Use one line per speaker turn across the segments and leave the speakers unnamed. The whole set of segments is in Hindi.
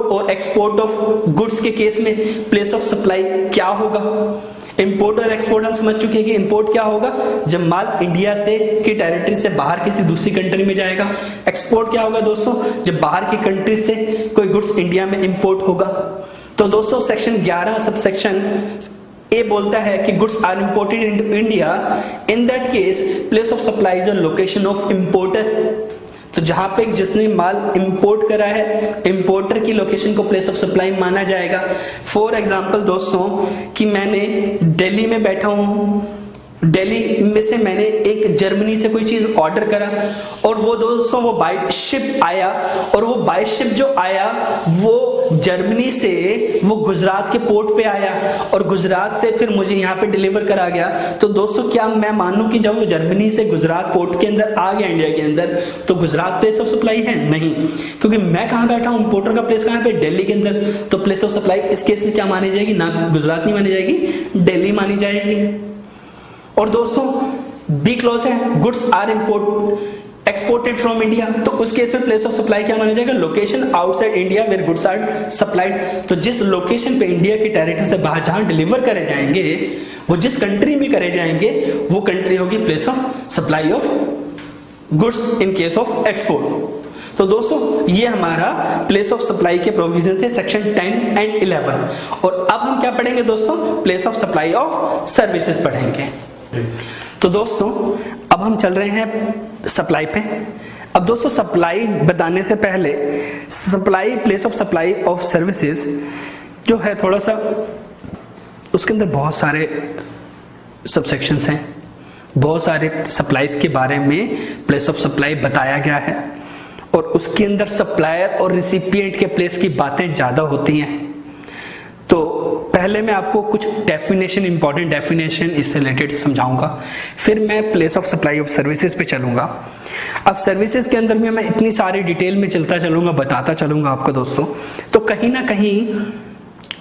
और एक्सपोर्ट ऑफ गुड्स के केस में प्लेस ऑफ सप्लाई क्या होगा? इंपोर्ट और एक्सपोर्ट हम समझ चुके हैं कि इंपोर्ट क्या होगा, जब माल इंडिया से की टेरिटरी से बाहर किसी दूसरी कंट्री में जाएगा। एक्सपोर्ट क्या होगा दोस्तों, जब बाहर की कंट्री से कोई गुड्स इंडिया में इंपोर्ट होगा। तो दोस्तों सेक्शन 11 सबसेक्शन ए बोलता है कि goods are imported into India, in that case place of supply is the location of importer. तो जहां पे जिसने माल इंपोर्ट करा है, इंपोर्टर की लोकेशन को प्लेस ऑफ सप्लाई माना जाएगा। फॉर एग्जांपल दोस्तों कि मैंने दिल्ली में बैठा हूं, दिल्ली में से मैंने एक जर्मनी से कोई चीज ऑर्डर करा और वो दोस्तों वो बाय शिप आया, और वो बाय शिप जो आया वो जर्मनी से वो गुजरात के पोर्ट पे आया और गुजरात से फिर मुझे यहाँ पे डिलीवर करा गया। तो दोस्तों क्या मैं मानूं कि जब वो जर्मनी से गुजरात पोर्ट के अंदर आ गया इंडिया के अंदर, तो गुजरात प्लेस ऑफ सप्लाई है? नहीं, क्योंकि मैं कहाँ बैठा हूँ, इंपोर्टर का प्लेस कहाँ पे, दिल्ली के अंदर। तो प्लेस ऑफ सप्लाई इस केस में क्या मानी जाएगी, ना गुजरात नहीं मानी जाएगी, दिल्ली मानी जाएगी। और दोस्तों बी क्लॉज है, goods are exported from India, तो उस केस में प्लेस ऑफ सप्लाई क्या माना जाएगा, location outside India where goods are supplied. तो जिस लोकेशन पे इंडिया की टेरिटरी से बाहर जहां डिलीवर करे जाएंगे, वो जिस कंट्री में करे जाएंगे, वो कंट्री होगी place of supply of goods in case of export. तो दोस्तों ये हमारा प्लेस ऑफ सप्लाई के प्रोविजन थे सेक्शन 10 एंड 11। और अब हम क्या पढ़ेंगे दोस्तों, place of supply of services पढ़ेंगे। तो दोस्तों अब हम चल रहे हैं सप्लाई पे। अब दोस्तों सप्लाई बताने से पहले supply, place of supply of services जो है थोड़ा सा, उसके अंदर बहुत सारे सबसेक्शंस हैं, बहुत सारे सप्लाईज के बारे में प्लेस ऑफ सप्लाई बताया गया है, और उसके अंदर सप्लायर और रिसिपिएंट के प्लेस की बातें ज्यादा होती हैं। तो पहले मैं आपको कुछ डेफिनेशन, इंपॉर्टेंट डेफिनेशन इससे रिलेटेड समझाऊंगा, फिर मैं place of supply of services पे चलूंगा। अब सर्विसेज के अंदर भी मैं इतनी सारी डिटेल में चलता चलूंगा, बताता चलूंगा आपको दोस्तों, तो कहीं ना कहीं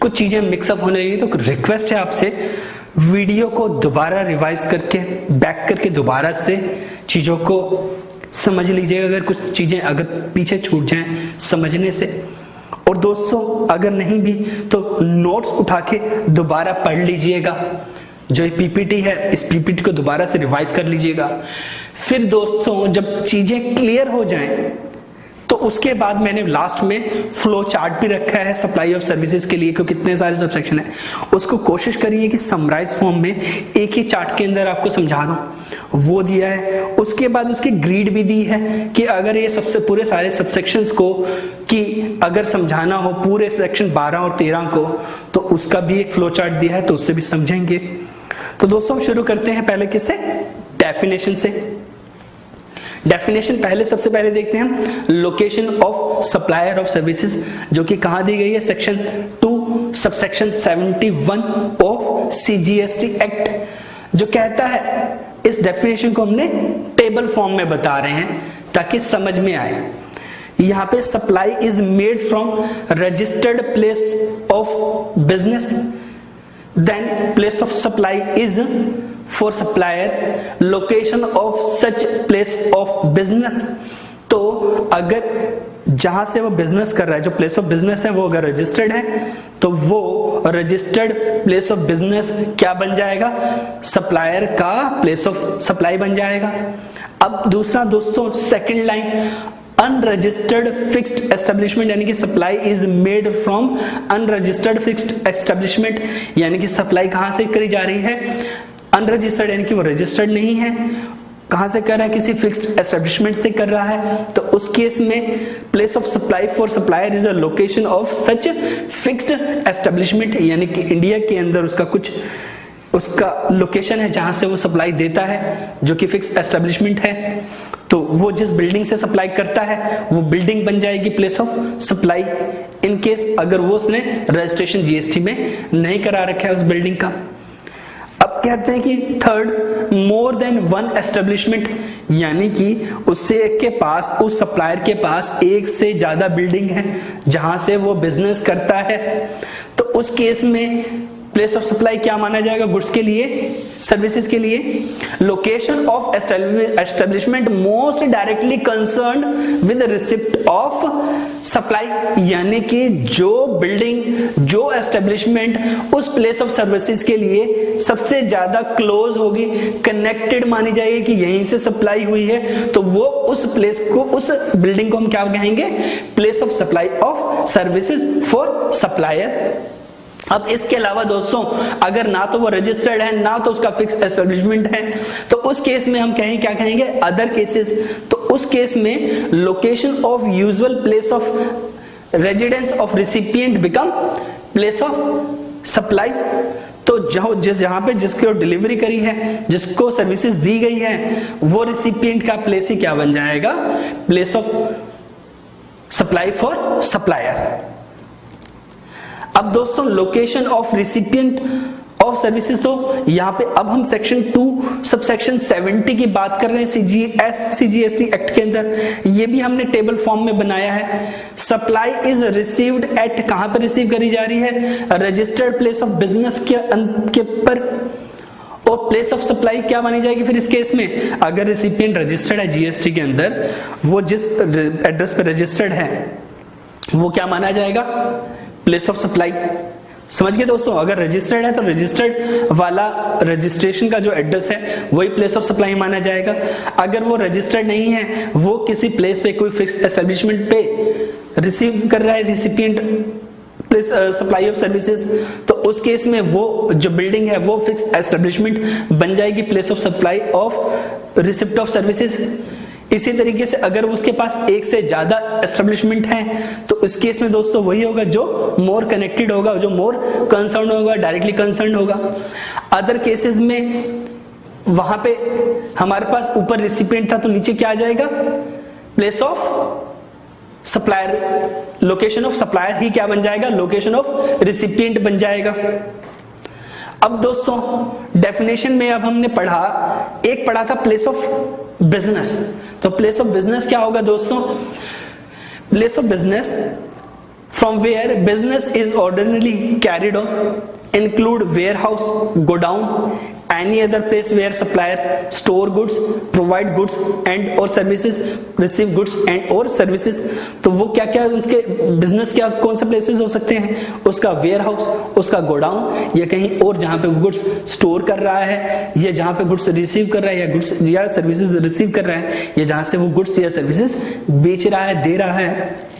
कुछ चीजें मिक्सअप होने लगी। तो रिक्वेस्ट है आपसे, वीडियो को दोबारा रिवाइज करके, बैक करके दोबारा से चीजों को समझ लीजिएगा, अगर कुछ चीजें अगर पीछे छूट जाएं समझने से। और दोस्तों अगर नहीं भी तो नोट्स उठा के दोबारा पढ़ लीजिएगा, जो पीपीटी है इस पीपीटी को दोबारा से रिवाइज कर लीजिएगा। फिर दोस्तों जब चीजें क्लियर हो जाएं, तो उसके बाद मैंने लास्ट में फ्लो चार्ट भी रखा है सप्लाई ऑफ सर्विसेज के लिए, क्योंकि कितने सारे सबसेक्शन है, उसको कोशिश करिए कि समराइज फॉर्म में एक ही चार्ट के अंदर आपको समझा दूं, वो दिया है। उसके बाद उसकी ग्रीड भी दी है कि अगर ये सबसे पूरे सारे सबसेक्शंस को कि अगर समझाना हो पूरे सेक्शन 12 और 13 को, तो उसका भी एक फ्लो चार्ट दिया है, तो उससे भी समझेंगे। तो दोस्तों शुरू करते हैं पहले किससे, डेफिनेशन से। डेफिनेशन पहले सबसे पहले देखते हैं हम, location of supplier of services, जो कि कहां दी गई है, section 2 subsection 71 of CGST act, जो कहता है, इस डेफिनेशन को हमने टेबल फॉर्म में बता रहे हैं ताकि समझ में आए। यहां पे supply is made from registered place of business, then place of supply is for supplier, location of such place of business. तो अगर जहां से वो बिजनेस कर रहा है, जो प्लेस ऑफ बिजनेस है वो अगर रजिस्टर्ड है, तो वो रजिस्टर्ड प्लेस ऑफ बिजनेस क्या बन जाएगा, सप्लायर का प्लेस ऑफ सप्लाई बन जाएगा। अब दूसरा दोस्तों second line, unregistered fixed establishment, यानी कि supply is made from unregistered fixed establishment, यानी कि सप्लाई कहां से करी जा रही है, अनरजिस्टर्ड यानी कि वो रजिस्टर्ड नहीं है, कहां से कर रहा है, किसी फिक्स्ड एस्टेब्लिशमेंट से कर रहा है। तो उस केस में place of supply for supplier is a location of such fixed establishment, यानी कि इंडिया के अंदर उसका कुछ उसका लोकेशन है जहां से वो सप्लाई देता है, जो कि फिक्स्ड एस्टेब्लिशमेंट है। तो वो जिस बिल्डिंग से सप्लाई करता है वो बिल्डिंग बन जाएगी place of supply, in case अगर वो उसने रजिस्ट्रेशन जीएसटी में नहीं करा रखा है उस बिल्डिंग का। अब कहते हैं कि third, more than one establishment, यानी कि उससे के पास, उस सप्लायर के पास एक से ज्यादा बिल्डिंग है जहां से वो बिजनेस करता है। तो उस केस में प्लेस ऑफ सप्लाई क्या माना जाएगा गुड्स के लिए, सर्विसेज के लिए? Location of establishment most directly concerned with receipt of supply, यानी कि जो बिल्डिंग, जो एस्टेब्लिशमेंट उस प्लेस ऑफ सर्विसेज के लिए सबसे ज्यादा क्लोज होगी, कनेक्टेड मानी जाएगी कि यहीं से सप्लाई हुई है, तो वो उस प्लेस को, उस बिल्डिंग को हम क्या कहेंगे? Place of supply of services for supplier. अब इसके अलावा दोस्तों अगर ना तो वो रजिस्टर्ड है, ना तो उसका फिक्स एस्टेब्लिशमेंट है, तो उस केस में हम कहेंगे, क्या कहेंगे? Other cases. तो उस केस में location of usual place of residence of recipient become place of supply. तो जहां पे जिसको डिलीवरी करी है, जिसको सर्विसेज दी गई है, वो रिसिपिएंट का प्लेस ही क्या बन जाएगा? Place of supply for supplier. अब दोस्तों location of recipient of services, तो यहां पे अब हम सेक्शन 2 सबसेक्शन 70 की बात कर रहे हैं सीजीएसटी एक्ट के अंदर। ये भी हमने टेबल फॉर्म में बनाया है। सप्लाई इज रिसीव्ड एट, कहां पर रिसीव करी जा रही है? रजिस्टर्ड प्लेस ऑफ बिजनेस के पर। और प्लेस ऑफ सप्लाई क्या मानी जाएगी फिर इस केस में? अगर रिसिपिएंट रजिस्टर्ड है जीएसटी के अंदर, वो जिस एड्रेस पे रजिस्टर्ड है वो क्या माना जाएगा? Place of supply. समझ गए दोस्तों? अगर रजिस्टर्ड है तो रजिस्टर्ड वाला रजिस्ट्रेशन का जो एड्रेस है वही प्लेस ऑफ सप्लाई माना जाएगा। अगर वो रजिस्टर्ड नहीं है, वो किसी प्लेस पे, कोई फिक्स एस्टेब्लिशमेंट पे रिसीव कर रहा है recipient place supply of services, तो उस केस में वो जो बिल्डिंग है वो फिक्स एस्टेब्लिशमेंट बन जाएगी, place of supply of receipt of services. इसी तरीके से अगर उसके पास एक से ज्यादा एस्टेब्लिशमेंट है, तो इस केस में दोस्तों वही होगा जो मोर कनेक्टेड होगा, जो मोर कंसर्न होगा, डायरेक्टली कंसर्न होगा। अदर केसेस में वहां पे हमारे पास ऊपर रिसिपिएंट था, तो नीचे क्या आ जाएगा? Place of supplier, location of supplier ही क्या बन जाएगा? लोकेशन ऑफ रिसिपिएंट बन जाएगा। अब दोस्तों डेफिनेशन में अब हमने पढ़ा था प्लेस ऑफ बिजनेस। तो प्लेस ऑफ बिजनेस क्या होगा दोस्तों? Place of business from where business is ordinarily carried on include warehouse, godown, any other place where supplier store goods, provide goods and or services, receive goods and or services। तो वो क्या क्या उसके बिजनेस क्या कौन से प्लेसेस हो सकते हैं? उसका वेयर हाउस, उसका गोडाउन, या कहीं और जहां पे गुड्स स्टोर कर रहा है, या जहां पे गुड्स रिसीव कर रहा है, या गुड्स या सर्विसेज रिसीव कर रहा है, या जहां से वो गुड्स या सर्विसेज बेच रहा है, दे रहा है।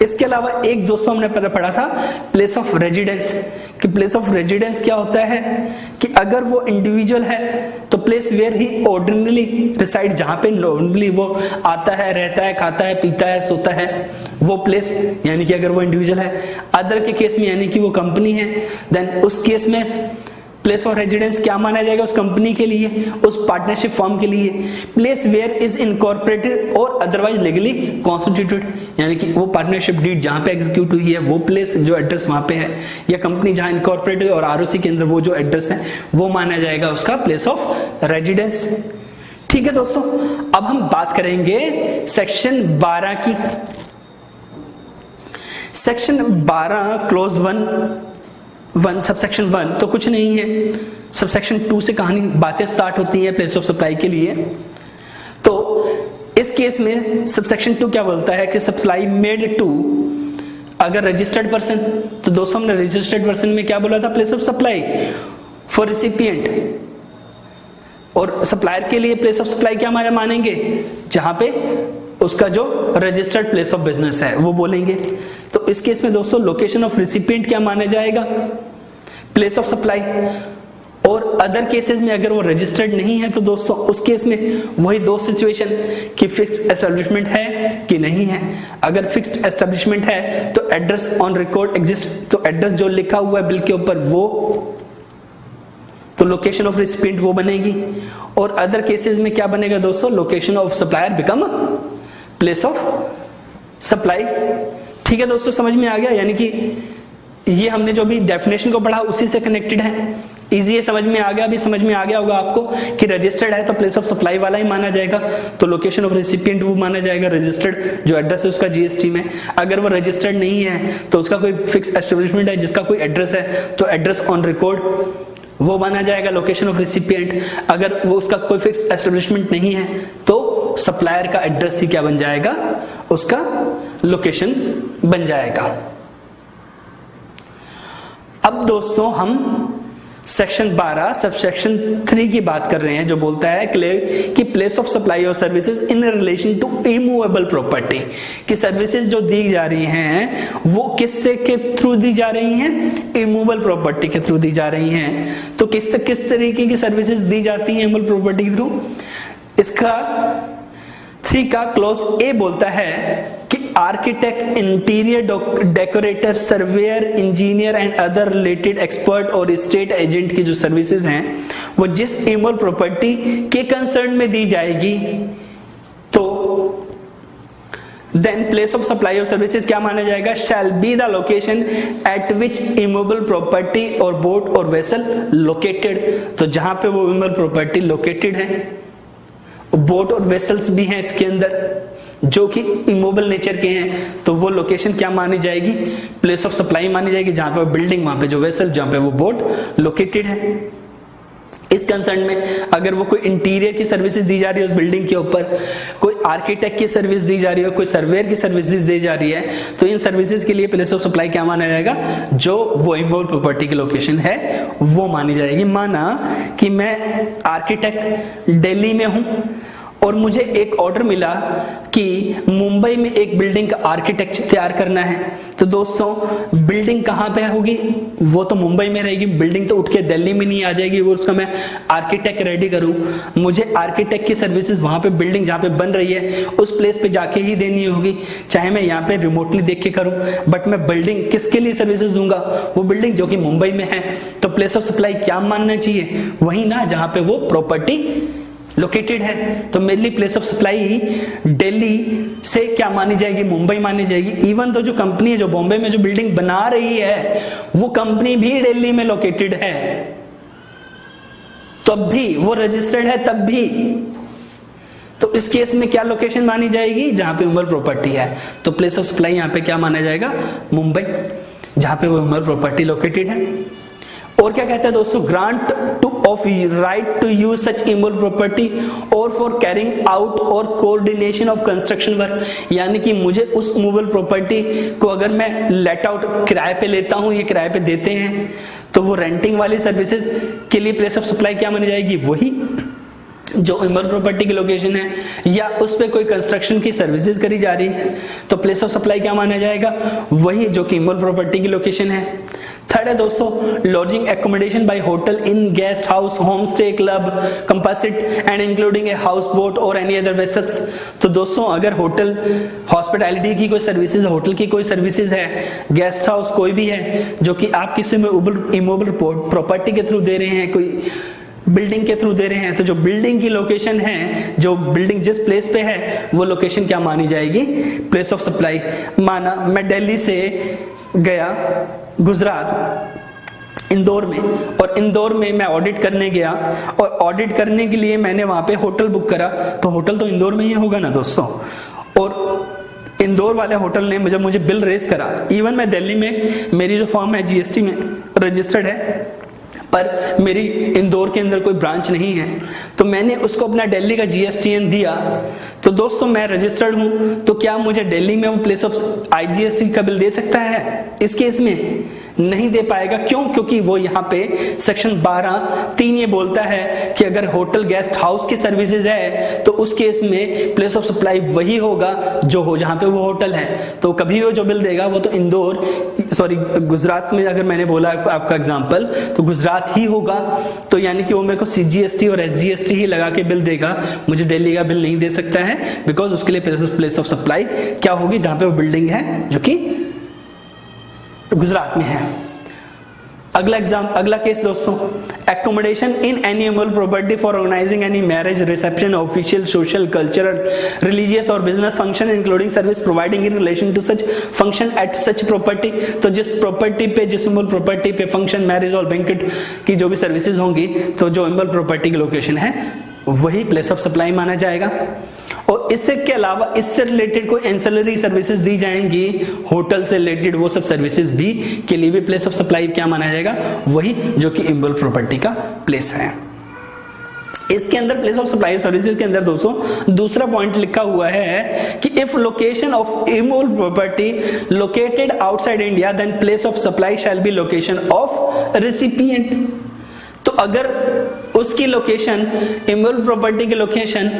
इसके अलावा एक दोस्तों हमने पढ़ा था प्लेस ऑफ रेजिडेंस, कि प्लेस ऑफ रेजिडेंस क्या होता है कि अगर वो इंडिविजुअल है तो place where he ordinarily reside, जहां पे नॉर्मली वो आता है, रहता है, खाता है, पीता है, सोता है, वो प्लेस, यानी कि अगर वो इंडिविजुअल है। अदर के केस में यानी कि वो कंपनी है, देन उस केस में प्लेस ऑफ रेजिडेंस क्या माना जाएगा? उस कंपनी के लिए, उस पार्टनरशिप फर्म के लिए। प्लेस वेयर इज इनकॉर्पोरेटेड और अदरवाइज लीगली कॉन्स्टिट्यूटेड, यानी कि वो पार्टनरशिप डीड जहां पे एग्जीक्यूट हुई है, वो प्लेस जो एड्रेस वहां पे है, या कंपनी जहां इनकॉर्पोरेटेड और आरओसी के अंदर वो जो एड्रेस है वो माना जाएगा उसका प्लेस ऑफ रेजिडेंस। ठीक है दोस्तों, अब हम बात करेंगे सेक्शन 12 की। सेक्शन 12 क्लोज 1 सबसेक्शन 1 तो कुछ नहीं है, सबसेक्शन 2 से कहानी बातें स्टार्ट होती है प्लेस ऑफ सप्लाई के लिए। तो इस केस में सबसेक्शन 2 क्या बोलता है कि सप्लाई मेड टू, अगर रजिस्टर्ड पर्सन, तो दोस्तों हमने रजिस्टर्ड पर्सन में क्या बोला था? Place of supply for recipient. और सप्लायर के लिए प्लेस ऑफ सप्लाई क्या मानेंगे? जहां पे उसका जो रजिस्टर्ड प्लेस ऑफ बिजनेस है वो बोलेंगे। तो इस केस में दोस्तों लोकेशन ऑफ रिसिपिएंट क्या माना जाएगा? Place of supply. और अदर केसेस में अगर वो रजिस्टर्ड नहीं है तो दोस्तों उस केस में वही दो सिचुएशन कि फिक्स्ड एस्टेब्लिशमेंट है कि नहीं है। अगर फिक्स्ड एस्टेब्लिशमेंट है तो एड्रेस ऑन रिकॉर्ड एग्जिस्ट, तो एड्रेस जो लिखा हुआ है बिल के ऊपर वो, तो लोकेशन ऑफ रिसिपिएंट वो बनेगी। और अदर केसेस में क्या बनेगा दोस्तों? Location of supplier become place of supply. ठीक है दोस्तों, समझ में आ गया? यानी कि ये हमने जो भी डेफिनेशन को पढ़ा उसी से कनेक्टेड है। इजी है, समझ में आ गया? अभी समझ में आ गया होगा आपको कि रजिस्टर्ड है तो प्लेस ऑफ सप्लाई वाला ही माना जाएगा, तो लोकेशन ऑफ रेसिपिएंट वो माना जाएगा, रजिस्टर्ड जो एड्रेस है उसका जीएसटी में। अगर वो रजिस्टर्ड नहीं है तो उसका कोई फिक्स एस्टेब्लिशमेंट है जिसका कोई एड्रेस है तो एड्रेस ऑन रिकॉर्ड वो माना जाएगा लोकेशन ऑफ रेसिपिएंट। अगर वो उसका कोई फिक्स एस्टेब्लिशमेंट नहीं है तो सप्लायर का एड्रेस ही क्या बन जाएगा, उसका लोकेशन बन जाएगा। अब दोस्तों हम सेक्शन 12 सबसेक्शन 3 की बात कर रहे हैं, जो बोलता है कि प्लेस ऑफ सप्लाई और services in relation to immovable property, कि सर्विसेज जो दी जा रही हैं वो किससे के थ्रू दी जा रही हैं, इमूवेबल प्रॉपर्टी के थ्रू दी जा रही हैं। तो किस तरीके की सर्विसेज दी जाती हैं इमूवेबल प्रॉपर्टी के थ्रू? इसका 3 का क्लॉज ए बोलता है कि architect, interior decorator, surveyor, engineer and other related expert और स्टेट एजेंट की जो सर्विसेज हैं वो जिस इमूवेबल प्रॉपर्टी के कंसर्न में दी जाएगी तो then place of supply of services क्या माना जाएगा, shall be the location at which immovable property और बोट और वेसल लोकेटेड। तो जहां पे वो इमूवेबल प्रॉपर्टी लोकेटेड है, बोट और वेसल्स भी हैं इसके अंदर जो कि इमूवेबल नेचर के हैं, तो वो लोकेशन क्या मानी जाएगी, प्लेस ऑफ सप्लाई मानी जाएगी। जहां पे बिल्डिंग, वहां पे जो वेसल, जहां पे वो बोट लोकेटेड है। इस कंसर्न में अगर वो कोई इंटीरियर की सर्विसेज दी जा रही है उस बिल्डिंग के ऊपर, कोई आर्किटेक्ट की सर्विस दी जा रही है, कोई सर्वेयर की सर्विसेज दी जा रही है, तो इन सर्विसेज के लिए प्लेस ऑफ सप्लाई क्या माना जाएगा, जो वो इमूवेबल प्रॉपर्टी की लोकेशन है वो मानी जाएगी। माना कि मैं आर्किटेक्ट दिल्ली में हूं और मुझे एक ऑर्डर मिला कि मुंबई में एक बिल्डिंग का आर्किटेक्चर तैयार करना है, तो दोस्तों बिल्डिंग कहां पे होगी, वो तो मुंबई में रहेगी, बिल्डिंग तो उठ के दिल्ली में नहीं आ जाएगी, वो उसका मैं आर्किटेक्ट रेडी करूं, मुझे आर्किटेक्ट की सर्विसेज वहां पे बिल्डिंग जहां पे बन रही है उस प्लेस पे जाके ही देनी होगी, चाहे मैं यहाँ पे रिमोटली देख के करूं, बट मैं बिल्डिंग किसके लिए सर्विसेज दूंगा, वो बिल्डिंग जो कि मुंबई में है। तो प्लेस ऑफ सप्लाई क्या मानना चाहिए, वही ना जहां पे वो प्रॉपर्टी लोकेटेड है। तो मेरे लिए प्लेस ऑफ सप्लाई दिल्ली से क्या मानी जाएगी, मुंबई मानी जाएगी। इवन तो जो कंपनी है जो बॉम्बे में जो बिल्डिंग बना रही है वो कंपनी भी दिल्ली में लोकेटेड है, तब भी वो रजिस्टर्ड है, तब भी तो इस केस में क्या लोकेशन मानी जाएगी, जहां पे इमूवेबल प्रॉपर्टी है। तो प्लेस ऑफ सप्लाई यहां पे क्या माना जाएगा, मुंबई, जहां पे वो इमूवेबल प्रॉपर्टी लोकेटेड है। और क्या कहता है दोस्तों, grant to of right to use such immovable property और फॉर कैरिंग आउट और कोऑर्डिनेशन ऑफ कंस्ट्रक्शन वर्क, यानी कि मुझे उस इमूवेबल प्रॉपर्टी को अगर मैं लेट आउट किराए पे लेता हूं, ये किराए पे देते हैं, तो वो रेंटिंग वाली सर्विसेज के लिए प्लेस ऑफ सप्लाई क्या मानी जाएगी, वही जो इमूवेबल प्रॉपर्टी की लोकेशन है, या उस पे कोई कंस्ट्रक्शन की सर्विसेज करी जा रही है तो प्लेस ऑफ सप्लाई क्या माना जाएगा, वही जो कि इमूवेबल प्रॉपर्टी की लोकेशन है। थर्ड है दोस्तों, lodging accommodation by hotel in guest house, home stay, club, composite and including a house boat और एनी अदर वेसल्स। तो दोस्तों अगर होटल हॉस्पिटैलिटी की कोई सर्विसेज, होटल की कोई सर्विसेज है, गेस्ट हाउस कोई भी है जो कि आप किसी में इमूवेबल प्रॉपर्टी के थ्रू दे रहे हैं, कोई बिल्डिंग के थ्रू दे रहे हैं, तो जो बिल्डिंग की लोकेशन है, जो बिल्डिंग जिस प्लेस पे है वो लोकेशन क्या मानी जाएगी, प्लेस ऑफ सप्लाई। माना मैं दिल्ली से गया गुजरात इंदौर में, और इंदौर में मैं ऑडिट करने गया, और ऑडिट करने के लिए मैंने वहां पे होटल बुक करा, तो होटल तो इंदौर में ही होगा ना दोस्तों। और इंदौर वाले होटल ने मुझे बिल रेज करा, इवन मैं दिल्ली में, मेरी जो फर्म है जीएसटी में रजिस्टर्ड है, पर मेरी इंदौर के अंदर कोई ब्रांच नहीं है, तो मैंने उसको अपना दिल्ली का जीएसटीएन दिया। तो दोस्तों मैं रजिस्टर्ड हूं, तो क्या मुझे दिल्ली में वो प्लेस ऑफ आईजीएसटी का बिल दे सकता है? इस केस में नहीं दे पाएगा। क्यों? क्योंकि वो यहाँ पे सेक्शन 12(3) ये बोलता है कि अगर होटल गेस्ट हाउस की सर्विसेज है तो उस केस में प्लेस ऑफ सप्लाई वही होगा जो हो जहां पे वो होटल है। तो कभी वो जो बिल देगा वो तो गुजरात में, अगर मैंने बोला आपका एग्जांपल, तो गुजरात ही होगा। तो यानी कि वो मेरे को सीजीएसटी और एसजीएसटी ही लगा के बिल देगा, मुझे दिल्ली का बिल नहीं दे सकता है, बिकॉज उसके लिए प्लेस ऑफ सप्लाई क्या होगी, जहां पे वो बिल्डिंग है जो कि गुजरात में है। अगला केस दोस्तों, accommodation in any immovable property for organizing any marriage, reception, official, social, cultural, religious or business function including service providing in relation to such function at such property। तो जिस प्रॉपर्टी पे, जिस इमूवेबल प्रॉपर्टी पे फंक्शन, मैरिज और बैंकेट की जो भी सर्विसेज होंगी, तो जो इमूवेबल प्रॉपर्टी की लोकेशन है वही प्लेस ऑफ सप्लाई माना जाएगा। और इससे के अलावा इससे रिलेटेड कोई एंसिलरी सर्विसेज दी जाएंगी, होटल से रिलेटेड वो सब सर्विसेज भी के लिए भी प्लेस ऑफ सप्लाई क्या माना जाएगा, वही जो कि इमूवेबल प्रॉपर्टी का प्लेस है। इसके अंदर प्लेस ऑफ सप्लाई सर्विसेज के अंदर दोस्तों दूसरा पॉइंट लिखा हुआ है कि if location of immovable property located outside India then place of supply shall be location of recipient. तो अगर उसकी लोकेशन, इमूवेबल प्रॉपर्टी की लोकेशन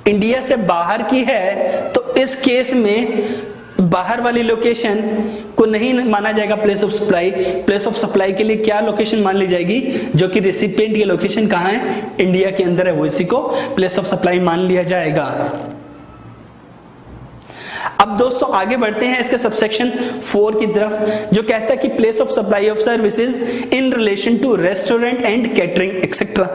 इंडिया से बाहर की है, तो इस केस में बाहर वाली लोकेशन को नहीं माना जाएगा place of supply. Place of supply के लिए क्या लोकेशन मान ली जाएगी, जो कि रेसिपिएंट की लोकेशन कहां है, इंडिया के अंदर है, वो इसी को प्लेस ऑफ सप्लाई मान लिया जाएगा। अब दोस्तों आगे बढ़ते हैं इसके सबसेक्शन 4 की तरफ, जो कहता है कि place of supply of services in relation to restaurant and catering etcetera.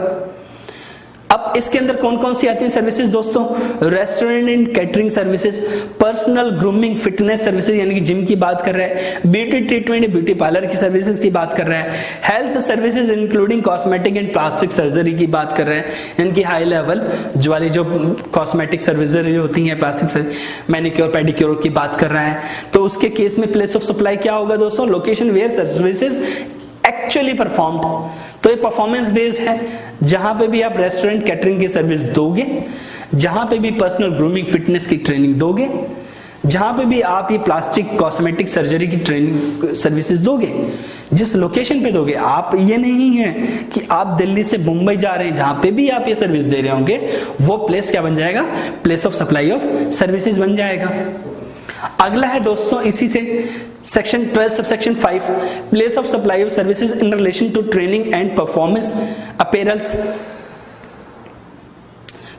अब इसके अंदर कौन कौन सी आती है सर्विसेज दोस्तों, restaurant and catering services, personal grooming fitness services यानी कि जिम की बात कर रहा है, ब्यूटी ट्रीटमेंट ब्यूटी पार्लर की सर्विसेज की बात कर रहा है, health services including cosmetic and plastic surgery की बात कर रहे हैं, इनकी हाई लेवल वाली जो कॉस्मेटिक सर्विसेज होती है, प्लास्टिक मैनिक्योर पेडिक्योर की बात कर रहा है। तो उसके केस में प्लेस ऑफ सप्लाई क्या होगा दोस्तों, location where services actually performed. तो ये परफॉर्मेंस बेस्ड है, जहां पे भी आप रेस्टोरेंट कैटरिंग की सर्विस दोगे, जहां पे भी पर्सनल ग्रूमिंग फिटनेस की ट्रेनिंग दोगे, जहां पे भी आप ये प्लास्टिक कॉस्मेटिक सर्जरी की ट्रेनिंग सर्विसेज दोगे, जिस लोकेशन पे दोगे, आप ये नहीं है कि आप दिल्ली से मुंबई जा रहे हैं, जहां पे भी आप ये सर्विस दे रहे होंगे वो प्लेस क्या बन जाएगा, place of supply of services बन जाएगा। अगला है दोस्तों इसी से section 12 subsection 5, place of supply of services in relation to training and performance appearance.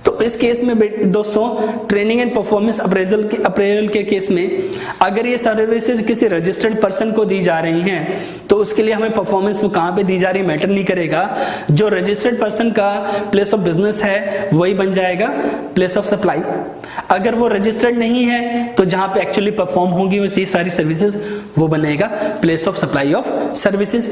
तो इस केस में दोस्तों ट्रेनिंग एंड परफॉर्मेंस अप्रेजल के केस में अगर ये सर्विसेज किसी रजिस्टर्ड पर्सन को दी जा रही हैं, तो उसके लिए हमें परफॉर्मेंस वो कहां पे दी जा रही है मैटर नहीं करेगा, जो रजिस्टर्ड पर्सन का प्लेस ऑफ बिजनेस है वही बन जाएगा प्लेस ऑफ सप्लाई। अगर वो रजिस्टर्ड नहीं है तो जहां पे एक्चुअली परफॉर्म होंगी वो ये सारी सर्विसेज वो बनेगा place of supply of services.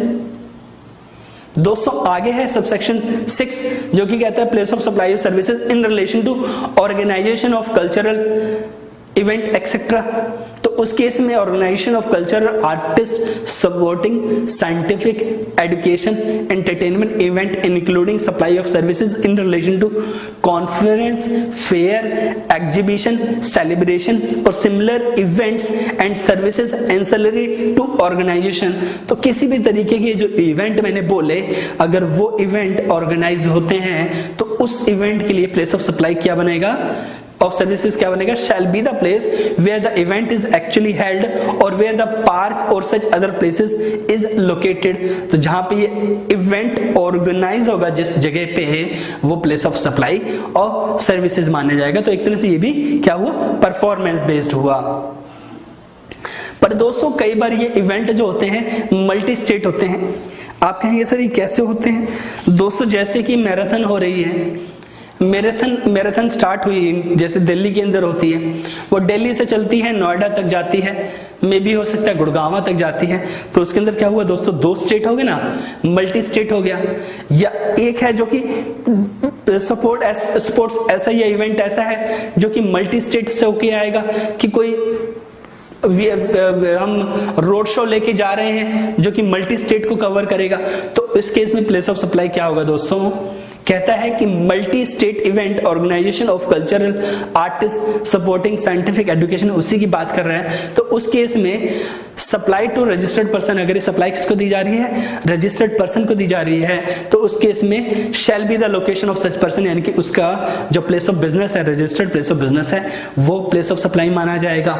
दोस्तों आगे है सबसेक्शन 6 जो कि कहता है place of supply of services in relation to organization of cultural event etcetera. तो उस केस में organization of cultural artist supporting scientific education entertainment event including supply of services in relation to conference fair exhibition celebration और similar events and services ancillary to organization. तो किसी भी तरीके के जो इवेंट मैंने बोले, अगर वो इवेंट ऑर्गेनाइज होते हैं तो उस इवेंट के लिए प्लेस ऑफ सप्लाई क्या बनेगा, ऑफ सर्विसेज क्या बनेगा, shall be the place where the event is actually held or where the park or such other places is located। तो जहां पे ये इवेंट ऑर्गेनाइज होगा जिस जगह पे है वो प्लेस ऑफ सप्लाई और सर्विसेज माना जाएगा। तो एक तरह से ये भी क्या हुआ, परफॉर्मेंस बेस्ड हुआ। पर दोस्तों कई बार ये इवेंट जो होते हैं मल्टी स्टेट होते हैं। आप कहेंगे सर ये कैसे होते हैं? दोस्तों जैसे कि मैराथन हो रही है, मैराथन स्टार्ट हुई जैसे दिल्ली के अंदर होती है, वो दिल्ली से चलती है नोएडा तक जाती है, मे भी हो सकता है गुड़गांव तक जाती है। तो उसके अंदर क्या हुआ दोस्तों, 2 स्टेट हो गए ना, मल्टी स्टेट हो गया। या एक है जो कि स्पोर्ट्स ऐसा ही इवेंट ऐसा है जो कि मल्टी स्टेट से होके आएगा कि कोई हम रोड शो लेके जा रहे हैं जो कि मल्टी स्टेट को कवर करेगा। तो इस केस में प्लेस ऑफ सप्लाई क्या होगा दोस्तों, कहता है कि multi state event organisation of cultural artist supporting scientific education, उसी की बात कर रहा है। तो उस केस में सप्लाई टू रजिस्टर्ड पर्सन, अगर ये सप्लाई किसको दी जा रही है, रजिस्टर्ड पर्सन को दी जा रही है, तो उस केस में शैल be the location of such person, यानी कि उसका जो प्लेस ऑफ बिजनेस है, रजिस्टर्ड प्लेस ऑफ बिजनेस है, वो प्लेस ऑफ सप्लाई माना जाएगा।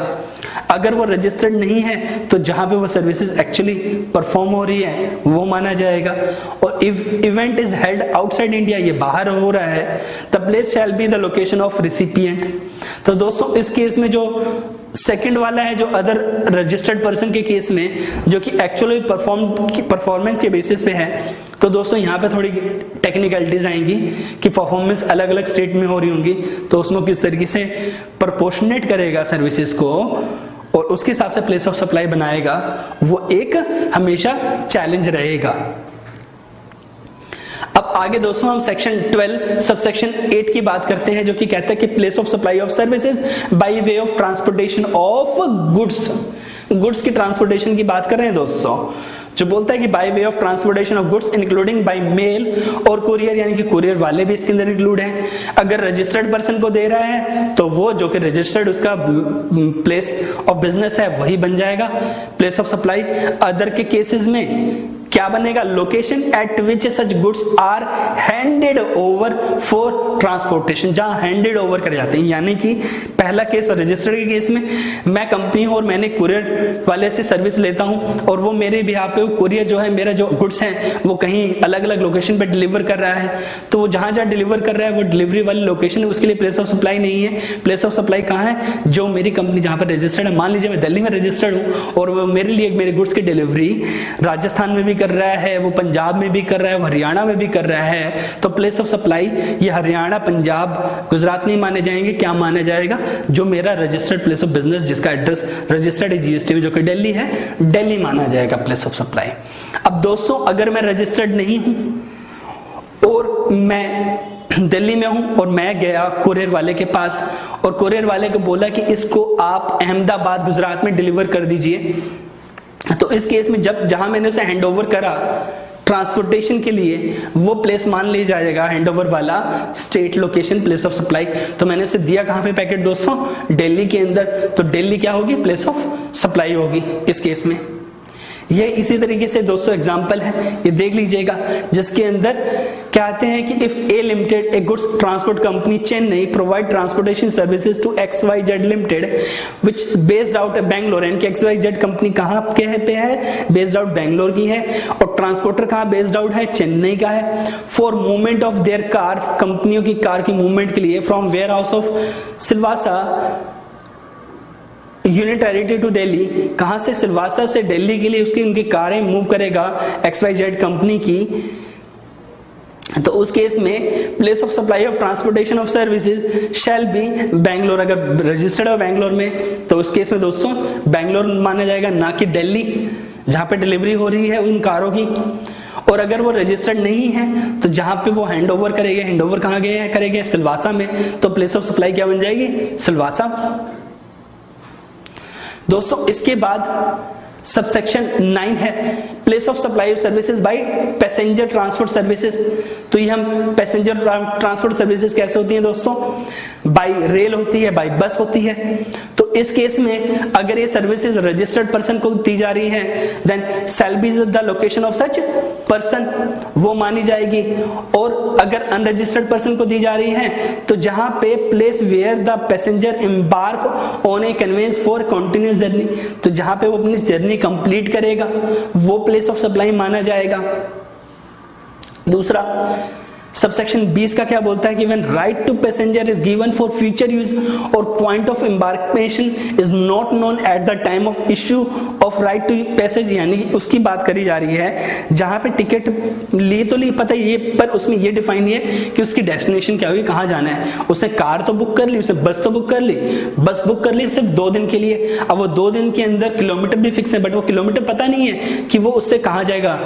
अगर वो रजिस्टर्ड नहीं है तो जहां पे वो सर्विसेज एक्चुअली परफॉर्म हो रही है वो माना जाएगा। और if event is held outside India, ये बाहर हो रहा है, the place shell be the location of recipient. तो दोस्तों इस केस में जो सेकंड वाला है जो अदर रजिस्टर्ड पर्सन के केस में, जो कि एक्चुअली परफॉर्मेंस के बेसिस पे है। तो दोस्तों यहाँ पे थोड़ी टेक्निकलिटीज आएंगी कि परफॉर्मेंस अलग अलग स्टेट में हो रही होंगी, तो उसमें किस तरीके से प्रोपोर्शनेट करेगा सर्विसेज को और उसके हिसाब से प्लेस ऑफ सप्लाई बनाएगा, वो एक हमेशा चैलेंज रहेगा। अब आगे दोस्तों हम सेक्शन 12 सबसेक्शन 8 की बात करते हैं, जो कि कहता है कि place of supply of services by way of transportation of goods की ट्रांसपोर्टेशन की बात कर रहे हैं दोस्तों, जो बोलता है कि by way of transportation of goods including by mail और कुरियर, यानी कि कुरियर वाले भी इसके अंदर इंक्लूड हैं। अगर रजिस्टर्ड पर्सन को दे रहा है तो वो जो कि रजिस्टर्ड उसका प्लेस ऑफ बिजनेस है वही बन जाएगा प्लेस ऑफ सप्लाई। अदर के केसेस में क्या बनेगा, location at which such goods are handed over for transportation, जहां हैंडेड ओवर करे जाते हैं। यानी कि पहला केस रजिस्टर्ड के केस में मैं कंपनी हूं और मैंने कुरियर वाले से सर्विस लेता हूं और वो मेरे बिहाफ पे कुरियर जो है मेरा जो गुड्स है वो कहीं अलग अलग लोकेशन पे डिलीवर कर रहा है, तो वो जहां जहां डिलीवर कर रहा है वो डिलीवरी वाली लोकेशन है, उसके लिए प्लेस ऑफ सप्लाई नहीं है। प्लेस ऑफ सप्लाई कहां है, जो मेरी कंपनी जहां पर रजिस्टर्ड है। मान लीजिए मैं दिल्ली में रजिस्टर्ड हूं और वो मेरे लिए मेरे गुड्स की डिलीवरी राजस्थान में भी कर रहा है, वो पंजाब में भी कर रहा है, वो हरियाणा में भी कर रहा है, तो प्लेस ऑफ सप्लाई ये हरियाणा, पंजाब, गुजरात नहीं माने जाएंगे। क्या माना जाएगा, जो मेरा रजिस्टर्ड प्लेस ऑफ बिजनेस जिसका एड्रेस रजिस्टर्ड है जीएसटी में जो कि दिल्ली है, दिल्ली माना जाएगा प्लेस ऑफ सप्लाई। अब दोस्तों अगर मैं रजिस्टर्ड नहीं हूं और मैं दिल्ली में हूं और मैं गया कुरियर वाले के पास और कुरियर वाले को बोला कि इसको आप अहमदाबाद गुजरात में डिलीवर कर दीजिए, तो इस केस में जहां मैंने उसे हैंडओवर करा ट्रांसपोर्टेशन के लिए, वो प्लेस मान ले जाएगा हैंडओवर वाला state location place of supply. तो मैंने उसे दिया कहां पे पैकेट दोस्तों, दिल्ली के अंदर, तो दिल्ली क्या होगी, प्लेस ऑफ सप्लाई होगी इस केस में। ये इसी तरीके से दोस्तों एग्जांपल है, ये देख लीजिएगा, जिसके अंदर कहते हैं कि if a limited a goods transport company Chennai provide transportation services to XYZ limited which based out Bangalore, यानी कि XYZ कंपनी कहां पे है, बेस्ड आउट बैंगलोर की है और ट्रांसपोर्टर कहां बेस्ड आउट है, चेन्नई का है। For movement of their car, कंपनियों की कार की मूवमेंट के लिए from warehouse of Silvassa unit territory to Delhi, कहां से, सिलवासा से दिल्ली के लिए उसकी उनकी कारें मूव करेगा XYZ कंपनी की, तो उस केस में place of supply of transportation of services shall be Bangalore. अगर रजिस्टर्ड है बैंगलोर में तो उस केस में दोस्तों बैंगलोर माना जाएगा, ना कि दिल्ली जहां पे डिलीवरी हो रही है उन कारों की। और अगर वो रजिस्टर्ड नहीं है तो जहां पे वो हैंडओवर करेंगे, हैंडओवर कहां गए हैं, करेंगे सिलवासा में, तो प्लेस ऑफ सप्लाई क्या बन जाएगी, सिलवासा। दोस्तों इसके बाद सबसेक्शन 9 है place of supply of services by passenger transport services. तो ये हम पैसेंजर ट्रांसपोर्ट सर्विसेज कैसे होती हैं दोस्तों, बाय रेल होती है, बाय बस होती है। तो इस केस में अगर ये सर्विसेज रजिस्टर्ड पर्सन को दी जा रही है then shall be the location of such person, वो मानी जाएगी। और अगर अनरजिस्टर्ड पर्सन को दी जा रही है तो जहां पे place where the passenger embark on a conveyance for continuous journey, तो जहां पे वो अपनी जर्नी कंप्लीट करेगा वो प्लेस ऑफ सप्लाई माना जाएगा। दूसरा सबसेक्शन 20 का क्या बोलता है कि when right to passenger is given for future use और point of embarkation is not known at the time of issue of right to passage, यानी कि उसकी बात करी जा रही है जहां पे टिकट ली तो ली पता ये, पर उसमें ये डिफाइन नहीं है कि उसकी डेस्टिनेशन क्या होगी, कहां जाना है। उसने कार तो बुक कर ली, उसने बस तो बुक कर ली, बस बुक कर ली सिर्फ 2 दिन के लिए। अब वो 2 दिन के अंदर किलोमीटर भी फिक्स है बट वो किलोमीटर पता नहीं है कि वो उससे कहां जाएगा।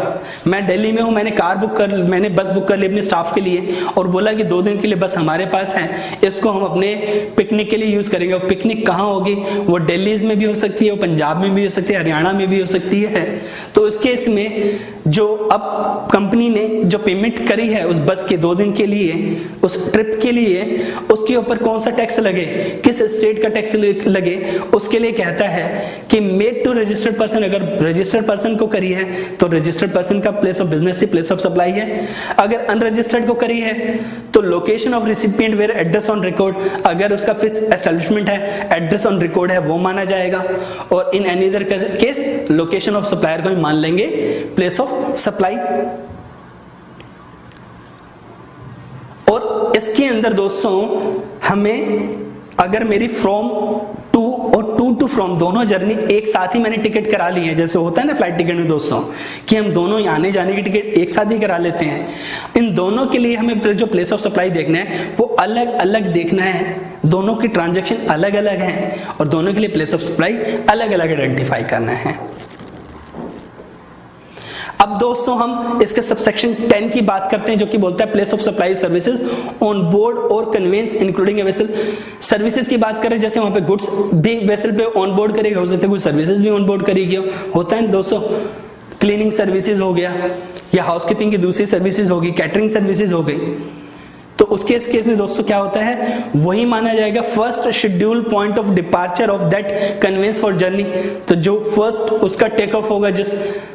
मैं दिल्ली में हूं, मैंने बस बुक कर ली अपने स्टाफ के लिए और बोला कि 2 दिन के लिए बस हमारे पास है, इसको हम अपने पिकनिक के लिए यूज करेंगे। और पिकनिक कहां होगी, वो दिल्ली में भी हो सकती है, वो पंजाब में भी हो सकती है, हरियाणा में भी हो सकती है। तो इस केस में जो अब कंपनी ने जो पेमेंट करी है उस बस के 2 दिन के लिए, उस ट्रिप के लिए, उसके ऊपर कौन सा टैक्स लगे, किस स्टेट का टैक्स लगे, उसके लिए कहता है कि मेड टू रजिस्टर्ड पर्सन। अगर रजिस्टर्ड पर्सन को करी है तो रजिस्टर्ड पर्सन का प्लेस ऑफ बिजनेस से प्लेस ऑफ सप्लाई है। अगर अनरजिस्टर्ड को करी है तो location of recipient where address on record, अगर उसका फिक्स एस्टैब्लिशमेंट है, एड्रेस ऑन रिकॉर्ड है, वो माना जाएगा। और in any other case location of supplier को भी मान लेंगे प्लेस ऑफ सप्लाई। और इसके अंदर दोस्तों हमें अगर मेरी फ्रॉम टू और टू टू फ्रॉम, दोनों जर्नी एक साथ ही मैंने टिकट करा ली है, जैसे होता है ना फ्लाइट टिकट में दोस्तों कि हम दोनों आने जाने की टिकट एक साथ ही करा लेते हैं। इन दोनों के लिए हमें जो प्लेस ऑफ सप्लाई देखना है वो अलग अलग देखना है, दोनों की ट्रांजैक्शन अलग अलग है और दोनों के लिए प्लेस ऑफ सप्लाई अलग अलग आइडेंटिफाई करना है। अब दोस्तों हम इसके सबसेक्शन 10 की बात करते हैं जो कि बोलता है place of supply services on board और conveyance including a vessel. Services की बात करें, जैसे वहां पे गुड्स भी वेसल पे ऑन बोर्ड करेगा, हो सकता है कुछ सर्विसेज भी ऑन बोर्ड करेगी, होता है दोस्तों, क्लीनिंग सर्विसेज हो गया या हाउसकीपिंग की दूसरी सर्विसेज होगी, कैटरिंग सर्विसेज हो गई। तो उसके इस केस में दोस्तों क्या होता है, वही माना जाएगा first schedule point of departure of that conveyance for journey. तो जो फर्स्ट उसका टेक ऑफ होगा जिस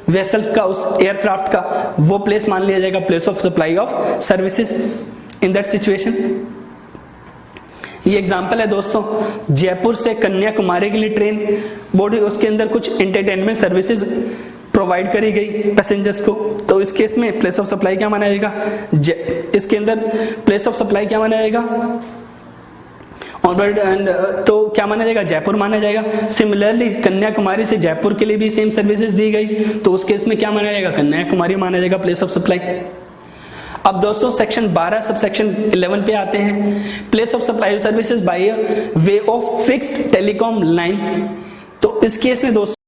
वेसल का, उस एयरक्राफ्ट का, वो प्लेस मान लिया जाएगा place of supply of services in that situation. ये एग्जांपल है दोस्तों, जयपुर से कन्याकुमारी के लिए ट्रेन बोर्ड, उसके अंदर कुछ एंटरटेनमेंट सर्विसेज प्रोवाइड करी गई पैसेंजर्स को, तो इस केस में प्लेस ऑफ सप्लाई क्या माना जाएगा, इसके अंदर प्लेस ऑफ सप्लाई क्या माना जाएगा, ऑनबोर्ड, एंड तो क्या माना जाएगा, जयपुर माना जाएगा। सिमिलरली कन्याकुमारी से जयपुर के लिए भी सेम सर्विसेज दी गई, तो उस केस में क्या माना जाएगा, कन्याकुमारी माना जाएगा प्लेस ऑफ सप्लाई। अब दोस्तों सेक्शन 12 सब सेक्शन 11 पे आते हैं, place of supply services by way of fixed telecom line. तो इस केस में दोस्तों